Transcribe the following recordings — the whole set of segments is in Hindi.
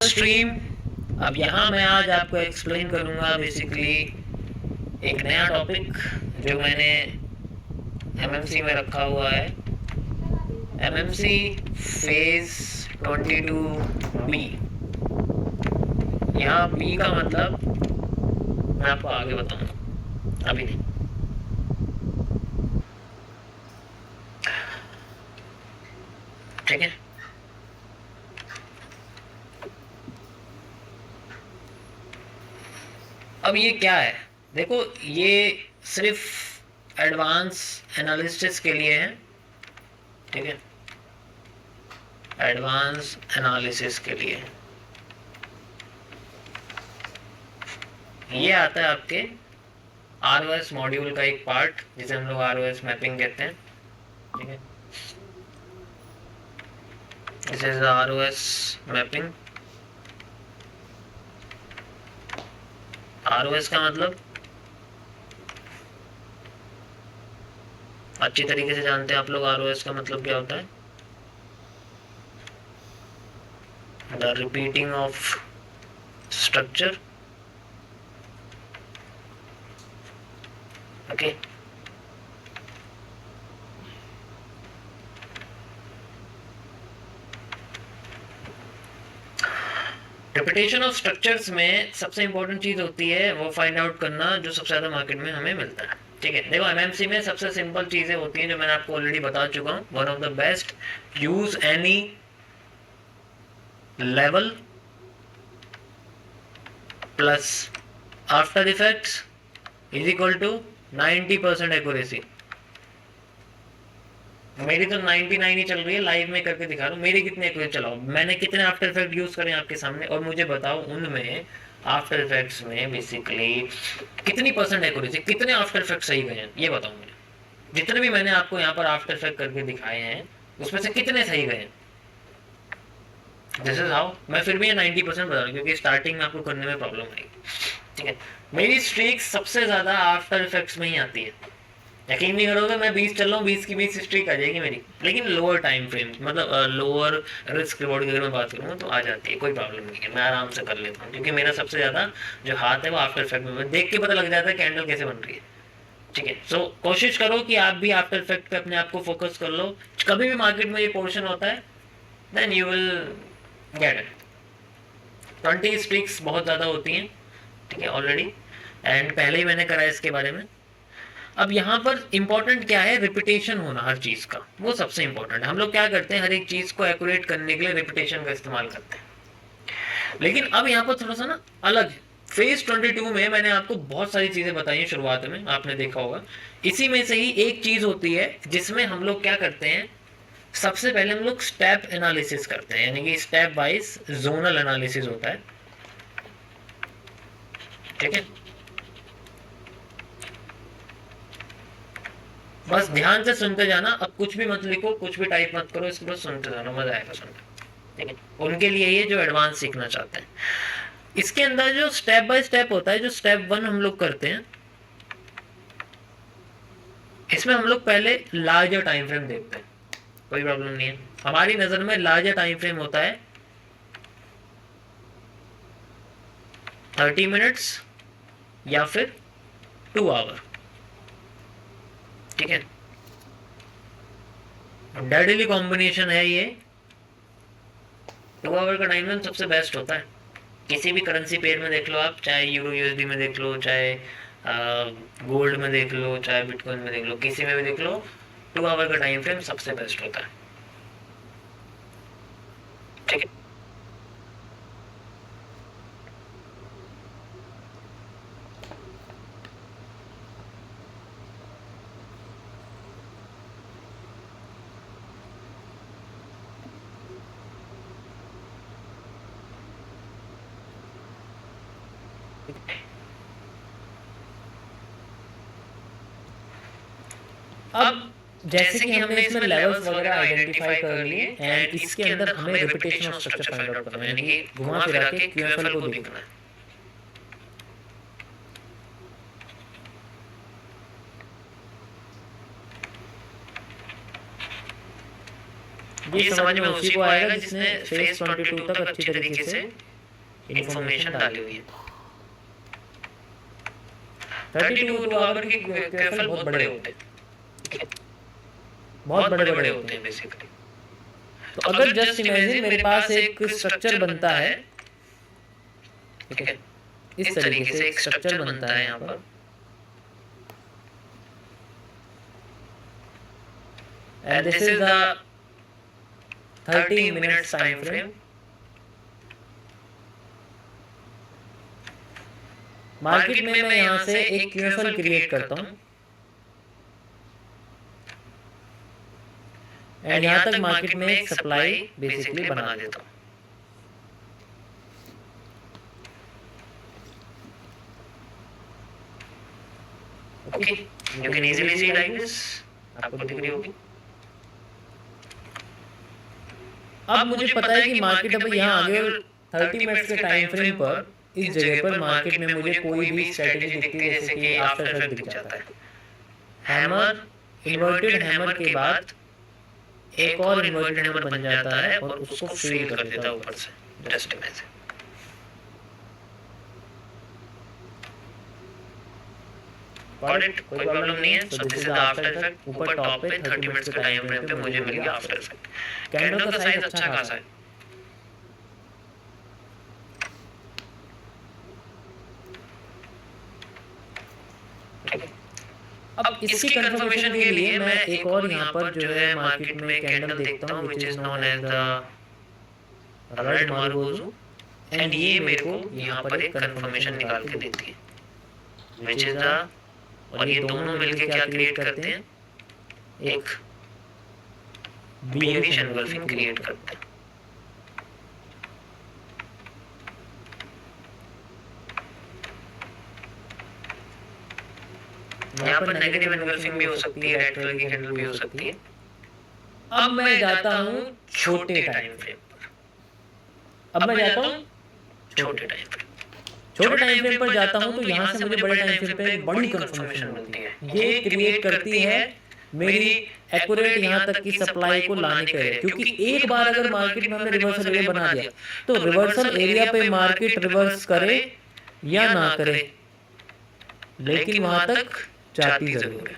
स्ट्रीम। अब यहाँ मैं आज आपको एक्सप्लेन करूँगा बेसिकली एक नया टॉपिक जो मैंने एमएमसी में रखा हुआ है, एमएमसी फेज 22B। यहाँ बी का मतलब मैं आपको आगे बताऊंगा, अभी नहीं। ठीक है, अब ये क्या है, देखो ये सिर्फ एडवांस एनालिसिस के लिए है। ठीक है, एडवांस एनालिसिस के लिए ये आता है आपके आरओएस मॉड्यूल का एक पार्ट जिसे हम लोग आरओएस मैपिंग कहते हैं। ठीक है, this is ROS mapping. ROS का मतलब अच्छी तरीके से जानते हैं आप लोग, आरओएस का मतलब क्या होता है, the repeating of structure. Okay, repetition of structures में सबसे इंपॉर्टेंट चीज होती है वो फाइंड आउट करना जो सबसे ज्यादा मार्केट में हमें मिलता है। ठीक है, देखो एमएमसी में सबसे सिंपल चीजें होती हैं जो मैंने आपको ऑलरेडी बता चुका हूँ। One of the best, use any level plus after effects is equal to 90% accuracy. मेरी तो 99 ही चल रही है, लाइव में करके दिखा रहा हूँ। मेरी कितने एक्यूरेट चलाओ, मैंने कितने आफ्टर इफेक्ट यूज करें आपके सामने, और मुझे बताओ उनमें आफ्टर इफेक्ट्स में बेसिकली कितनी परसेंट एक्यूरेसी, कितने आफ्टर इफेक्ट सही गए हैं, ये बताओ मुझे। जितने भी मैंने आपको यहाँ पर आफ्टर इफेक्ट करके दिखाए हैं उसमें से कितने सही गए हैं। This is how. मैं फिर भी ये 90% बता रहा हूँ क्योंकि स्टार्टिंग में आपको करने में प्रॉब्लम आएगी। ठीक है, मेरी स्ट्रीक सबसे ज्यादा आफ्टर इफेक्ट्स में ही आती है। यकीन नहीं करोगे, मैं 20 चल रहा हूँ, 20 की 20 स्ट्रीक आ जाएगी मेरी, लेकिन लोअर टाइम फ्रेम, मतलब लोअर रिस्क रिवॉर्ड की अगर मैं बात करूँ तो आ जाती है, कोई प्रॉब्लम नहीं है, मैं आराम से कर लेता हूँ क्योंकि मेरा सबसे ज़्यादा जो हाथ है वो आफ्टर इफेक्ट में देख के पता लग जाता है कैंडल कैसे बन रही है। ठीक है, सो कोशिश करो कि आप भी आफ्टर इफेक्ट पे अपने आप को फोकस कर लो। कभी भी मार्केट में ये पोर्शन होता है then you will get it. 20 streaks बहुत ज़्यादा होती हैं। ठीक है, ऑलरेडी एंड पहले ही मैंने करा है इसके बारे में। अब यहाँ पर इंपॉर्टेंट क्या है, रिपीटेशन होना हर चीज का, वो सबसे इंपॉर्टेंट है। हम लोग क्या करते हैं, हर एक चीज को एक्यूरेट करने के लिए रिपीटेशन का इस्तेमाल करते हैं। लेकिन अब यहाँ पर थोड़ा सा ना अलग है। फेज 22 में मैंने आपको बहुत सारी चीजें बताई हैं, शुरुआत में आपने देखा होगा। इसी में से ही एक चीज होती है जिसमें हम लोग क्या करते हैं, सबसे पहले हम लोग स्टेप एनालिसिस करते हैं, यानी कि स्टेप वाइज जोनल एनालिसिस होता है। ठीक है, बस ध्यान से सुनते जाना, अब कुछ भी मत लिखो, कुछ भी टाइप मत करो, इसको बस सुनते जाना, मजा आएगा सुनने। ठीक है, उनके लिए ये जो एडवांस सीखना चाहते हैं। इसके अंदर जो स्टेप बाय स्टेप होता है, जो स्टेप 1 हम लोग करते हैं, इसमें हम लोग पहले लार्जर टाइम फ्रेम देखते हैं। कोई प्रॉब्लम नहीं है, हमारी नजर में लार्जर टाइम फ्रेम होता है 30 मिनट्स या फिर 2 आवर। ठीक है, डेडली कॉम्बिनेशन है ये। 2 आवर का टाइम सबसे बेस्ट होता है। किसी भी करेंसी पेयर में देख लो आप, चाहे यूरो यूएसडी में देख लो, चाहे गोल्ड में देख लो, चाहे बिटकॉइन में देख लो, किसी में भी देख लो, 2 आवर का टाइम फ्रेम सबसे बेस्ट होता है। ठीक है, अब जैसे कि हमने इसमें लेवल्स वगैरह आइडेंटिफाई कर लिए एंड इसके अंदर हमें repetition of structure find out करना है, यानी कि घुमा फिरा के क्यूएफएल को देखना है। ये समझ में उसी को आएगा जिसने फेज 22 तक अच्छी तरीके से इंफॉर्मेशन डाली हुई है। 32 आवर के QFL बहुत बड़े होते हैं, बहुत बड़े बड़े होते हैं बेसिकली। तो अगर जस्ट इमेजिन मेरे पास एक स्ट्रक्चर बनता है, ठीक है, इस तरीके से एक स्ट्रक्चर बनता है यहाँ पर, and this is the 30 minutes time frame. Market में मैं यहाँ से एक QFL क्रिएट करता हूँ एंड यहाँ तक मार्केट में एक सप्लाई बेसिकली बना देता हूँ। Okay, you can easily C like this, आपको दिख रही होगी। अब मुझे पता है कि मार्केट अब यहाँ आगे 30 मिनट्स के टाइम फ्रेम पर इस जगह पर मार्केट में मुझे कोई भी स्ट्रेटेजी दिखती है, जैसे कि आफ्टर इफेक्ट दिख जाता है, हैमर, इन्वर्टेड हैमर के बाद एक और इन्वर्टेड हैमर बन जाता है और उसको फेल कर देता है ऊपर से, जस्ट इमेजिन। गॉट इट, कोई प्रॉब्लम नहीं है। So this is the after effect. ऊपर टॉप पे 30 मिनट्स के टाइम फ्रेम पे मुझे मिल गया आफ्टर इफेक्ट। कैंडल का साइज अच्छा खासा है। अब इसकी कंफर्मेशन के लिए मैं एक और यहाँ पर जो है मार्केट में कैंडल देखता हूँ which is known as the red marubozu, and ये मेरे को यहाँ पर एक कंफर्मेशन निकाल के देती है व्हिच इज द, और ये दोनों मिलके क्या क्रिएट करते हैं, एक बियरिश एनगल्फिंग क्रिएट करते हैं। यहाँ पर नेगेटिव एनगल्फिंग भी हो सकती है, रेड कलर की कैंडल भी हो सकती है। अब मैं जाता हूँ छोटे टाइम फ्रेम पर, अब मैं जाता हूँ छोटे टाइम फ्रेम, छोटे टाइम फ्रेम पर जाता हूँ तो यहाँ से मुझे बड़े टाइम फ्रेम पे एक बड़ी कंफर्मेशन मिलती है। ये क्रिएट करती है मेरी एक्यूरेट यहाँ तक की सप्लाई को लाने के लिए, क्योंकि एक बार अगर मार्केट में हमने रिवर्सल एरिया बना दिया तो रिवर्सल एरिया पे मार्केट रिवर्स करे या ना करे, लेकिन वहां तक जाती जरूर है।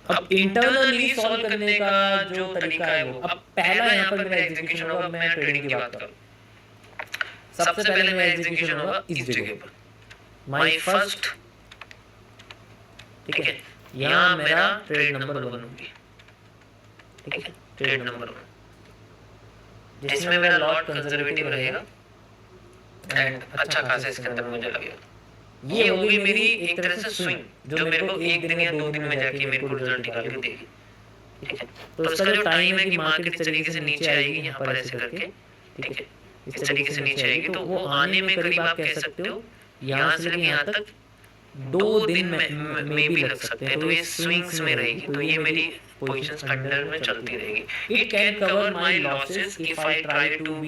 अब इंटरनली सॉल्व करने का जो तरीका है वो, अब पहला यहाँ पर मेरा एग्जीक्यूशन होगा, मैं ट्रेडिंग की बात करूँ, सबसे पहले मेरा एग्जीक्यूशन होगा इस जगह पर, माय फर्स्ट, ठीक है, यहाँ मेरा ट्रेड नंबर 1 होगी, ठीक है, ट्रेड नंबर 1 जिसमें मेरा लॉट कंजर्वेटिव रहेगा एंड अच्छा खासा इसके अंदर मुझे लगेगा। ये होगी मेरी एक तरह से स्विंग, जो मेरे को एक दिन या 2 दिन में जाके मेरे को रिजल्ट निकाल के देगी, ठीक है। तो उसका जो टाइम है कि मार्केट इस तरीके से नीचे आएगी यहाँ पर ऐसे करके, ठीक है, इस तरीके से नीचे आएगी, तो वो आने में करीब आप कह सकते हो यहाँ से लेके यहाँ तक 2 दिन में भी लग सकते हैं। तो ये स्विंग्स में रहेगी, तो ये मेरी पोजीशंस अंडर में चलती रहेगी। It can cover my losses if I try to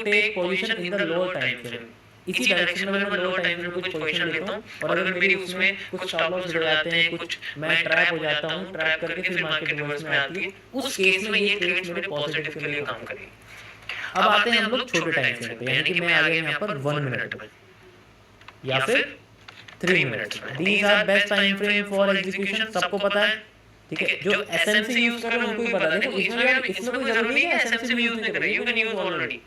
take position in the lower time frame. इसी डायरेक्शन में मैं लोअर टाइम फ्रेम कुछ पोजीशन लेता हूं, और अगर मेरी उसमें कुछ स्टॉप लॉस जुड़ जाते हैं, कुछ मैं ट्रैप हो जाता हूं, ट्रैप करके फिर मार्केट रिवर्स में आती है, उस केस में ये ट्रेड्स मेरे पॉजिटिव के लिए काम करेगी। अब आते हैं हम लोग छोटे टाइम फ्रेम पे, यानी कि मैं आ गया यहाँ पर 1 मिनट में या फिर 3 मिनट्स में। These are best time frame for execution, सबको पता है, ठीक है। जो एसएमसी यूज कर रहे हैं उनको भी पता है। देखो इसमें कोई जरूरी नहीं है एसएमसी भी यूज नहीं कर रही, यू कैन यूज ऑलरेडी,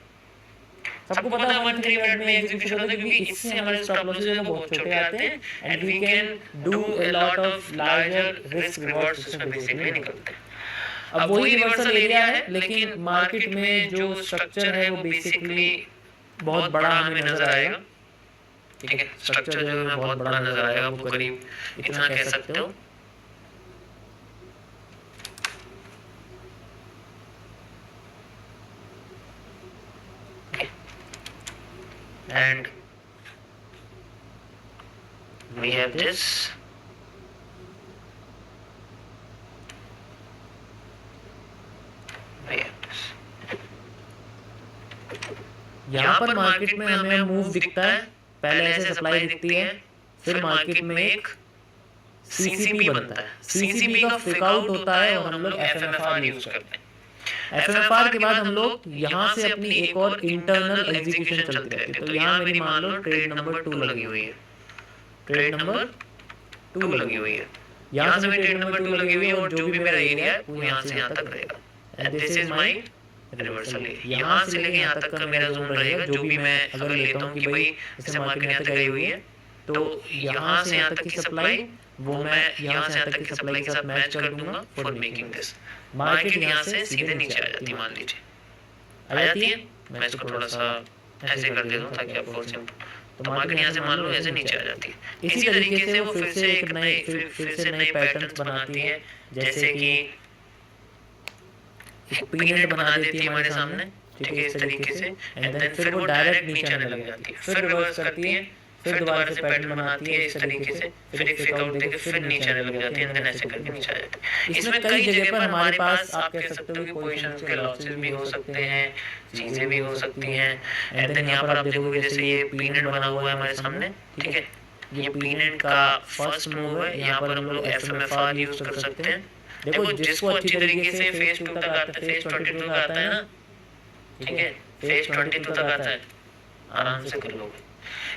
सबको पता है 1-3 मिनट में एग्जीक्यूशन होता है, क्योंकि इससे हमारे स्टॉप लॉसेस जो बहुत छोटे आते हैं and we can do a lot of larger risk reward system basically निकलते हैं। अब वही रिवर्सल एरिया है, लेकिन मार्केट में जो स्ट्रक्चर है वो बेसिकली बहुत बड़ा हमें नजर आएगा, ठीक है। स्ट्रक्चर जो है बहुत बड़ा नजर आएगा, वो करीब इतना कह सकते हो। And we have this, यहाँ पर मार्केट में हमें मूव दिखता है, पहले ऐसे सप्लाई दिखती है, फिर मार्केट में एक सीसीपी बनता है, सीसीपी का फेक आउट होता है और हम लोग एफएमएफआर यूज करते हैं। एफएमएफआर के बाद हम लोग यहाँ से अपनी एक और इंटरनल एग्जीक्यूशन चलती रहती है। तो यहाँ मेरी मान लो ट्रेड नंबर 2 लगी हुई है, ट्रेड नंबर 2 लगी हुई है, यहाँ से मेरी ट्रेड नंबर 2 लगी हुई है और जो भी मेरा एरिया है वो यहाँ से यहाँ तक रहेगा। And this is my reversal area. यहाँ से लेके यहाँ तक का मेरा जोन रहेगा। जो भी मैं अगर लेता हूँ कि भाई जैसे मार्केट यहाँ तक गई हुई है तो यहाँ से यहाँ तक की सप्लाई वो मैं यहाँ से यहाँ तक की सप्लाई के साथ मैच कर दूंगा फॉर मेकिंग दिस। मार्केट यहाँ से सीधे नीचे आ जाती है, मान लीजिए आ जाती है। मैं इसको थोड़ा सा ऐसे कर देता हूँ ताकि आपको सिंपल, तो मार्केट यहाँ से मान लो ऐसे नीचे आ जाती है। इसी तरीके से वो फिर से एक नए फिर से नए पैटर्न्स बनाती है, जैसे कि एक पीनट बना देती है हमारे सामने, ठीक है, इस तरीके से। एंड देन फिर वो डायरेक्ट नीचे आने लग जाती है, फिर रिवर्स करती है, फिर दोबारा से पैटर्न बनाती है इस तरीके से, फिर एक फेक आउट देके फिर नीचे आने लग जाती है, एंड देन ऐसे करके नीचे आ जाती है। इसमें कई जगह पर हमारे पास आप कह सकते हो कि पोजीशंस के लॉसेस भी हो सकते हैं, चीजें भी हो सकती हैं। एंड देन यहाँ पर आप देखोगे जैसे ये पीनट बना हुआ है हमारे सामने, ठीक है, ये पीनट का फर्स्ट मूव है। यहाँ पर हम लोग एफएमएफआर यूज कर सकते हैं। देखो जिसको अच्छी तरीके से फेज 2 तक आता है, फेज 22 तक आता है ना, ठीक है, फेज 22 तक आता है, आराम से कर लोगे।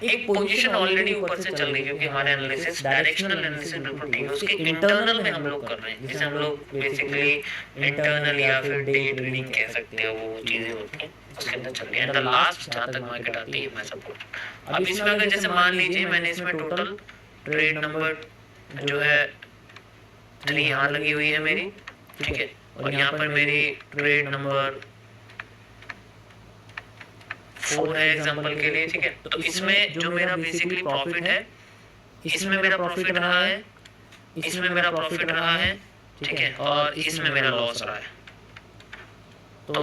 एक पोजीशन ऑलरेडी ऊपर से चल रही है क्योंकि हमारे एनालिसिस डायरेक्शनल एनालिसिस बिल्कुल ठीक है, उसके इंटरनल में हम लोग कर रहे हैं, जिसे हम लोग बेसिकली इंटरनल या फिर डे ट्रेडिंग कह सकते हैं, वो चीजें होती हैं उसके अंदर चल रही है। एंड द लास्ट जहाँ तक मार्केट आती है मैं सपोर्ट। अब इसमें अगर जैसे मान लीजिए मैंने इसमें टोटल ट्रेड नंबर जो है 3 यहाँ लगी हुई है मेरी, ठीक है, और यहाँ पर मेरी ट्रेड नंबर 4 है एग्जांपल के लिए, ठीक है। तो इसमें जो मेरा बेसिकली प्रॉफिट है, इसमें मेरा प्रॉफिट रहा है, इसमें मेरा प्रॉफिट रहा है, ठीक है, और इसमें मेरा लॉस रहा है। तो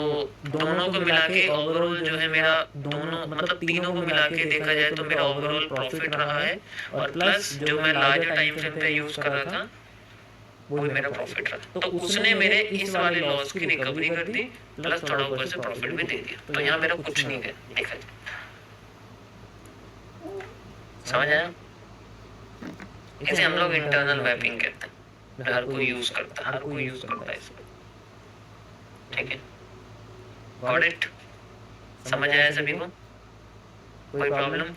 दोनों को मिला के ओवरऑल जो है मेरा, दोनों मतलब तीनों को मिला के देखा जाए तो मेरा ओवरऑल प्रॉफिट रहा है, और प्लस जो मैं लार्जर टाइम फ्रेम पे यूज कर रहा था वो मेरा प्रॉफिट रहा। तो उसने मेरे इस वाले लॉस की रिकवरी कर दी, प्लस थोड़ा ऊपर से प्रॉफिट भी दे दिया। तो यहाँ मेरा कुछ नहीं है, देखा समझ आया। इसे हम लोग इंटरनल मैपिंग कहते हैं, हर कोई यूज करता है, हर कोई यूज करता है इसको, ठीक है। गॉट इट, समझ आया सभी को, कोई प्रॉब्लम?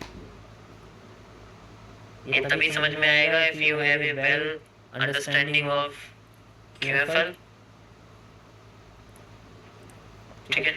ये तभी समझ में आएगा if you have a well understanding of QFL, ठीक है।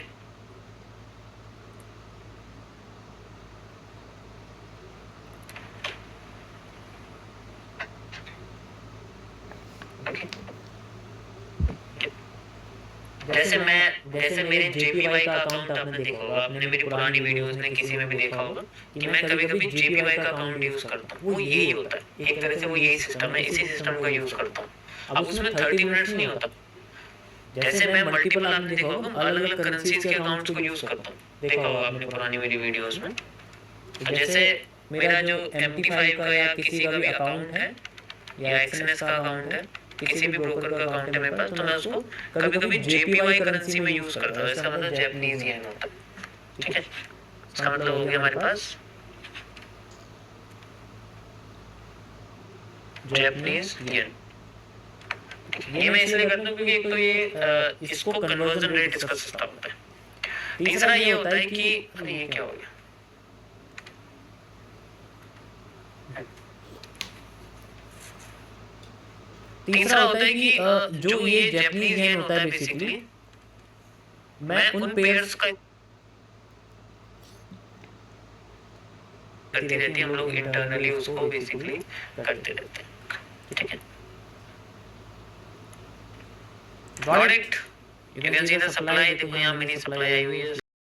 जैसे मेरे JPY का अकाउंट आपने देखा होगा, आपने मेरी पुरानी वीडियोस में किसी में भी देखा होगा कि मैं कभी-कभी JPY का अकाउंट यूज करता हूँ। वो यही होता है, एक तरह से वो यही सिस्टम है, इसी सिस्टम का यूज करता हूँ। अब उसमें 30 मिनट्स नहीं होता। जैसे मैं मल्टीपल, आपने देखा होगा अलग-अलग करेंसीज के अकाउंट्स को यूज करता हूँ, देखा होगा आपने पुरानी मेरी वीडियोस में। तो जैसे मेरा जो MT5 का या किसी का भी अकाउंट है या XNS का अकाउंट है, किसी भी ब्रोकर का अकाउंट है मेरे पास, तो मैं उसको कभी-कभी JPY करेंसी में यूज करता हूँ। इसका मतलब जापानीज येन होता है, ठीक है। इसका मतलब हो गया हमारे पास जापानीज येन। ये मैं इसलिए करता हूँ क्योंकि एक तो ये इसको कन्वर्जन रेट इसका सस्ता होता है। तीसरा ये होता है कि अरे ये क्या हो गया, तीसरा होता है कि जो ये जापानीज येन होता है बेसिकली, मैं उन पेयर्स का करती रहती है, हम लोग इंटरनली उसको बेसिकली करते रहते हैं, ठीक है। Got it, you can see the supply. देखो यहाँ मिनी सप्लाई आई हुई है।